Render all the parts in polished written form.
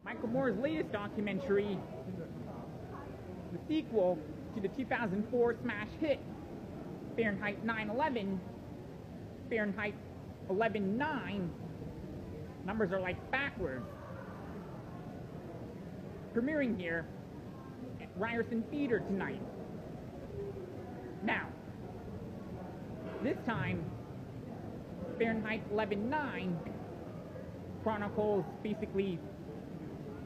Michael Moore's latest documentary, the sequel to the 2004 smash hit Fahrenheit 9/11, Fahrenheit 11/9, numbers are like backwards, premiering here at Ryerson Theatre tonight. Now, this time, Fahrenheit 11/9 chronicles basically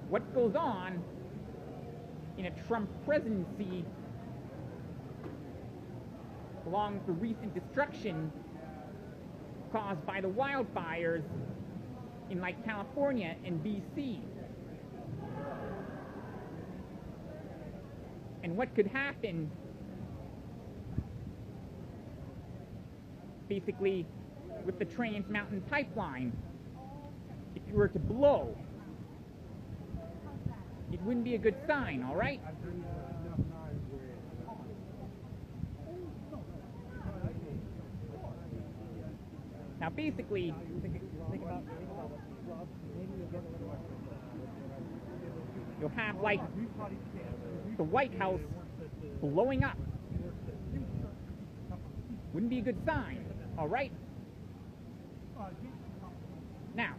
what goes on in a Trump presidency along with the recent destruction caused by the wildfires in like California and BC. And what could happen basically with the Trans Mountain Pipeline if it were to blow. It wouldn't be a good sign, all right? Now, basically, you'll have, like, the White House blowing up. Wouldn't be a good sign, all right? Now,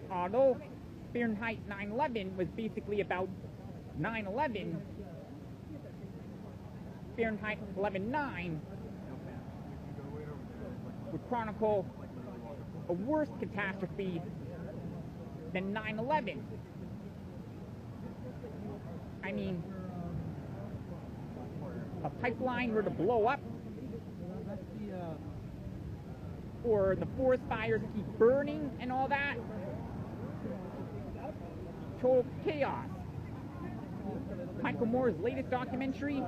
although Fahrenheit 9/11 was basically about 9/11, Fahrenheit 11/9 would chronicle a worse catastrophe than 9/11. I mean, a pipeline were to blow up, or the forest fires keep burning and all that, total chaos. Michael Moore's latest documentary,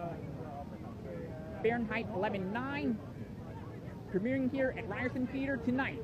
Fahrenheit 11/9, premiering here at Ryerson Theatre tonight.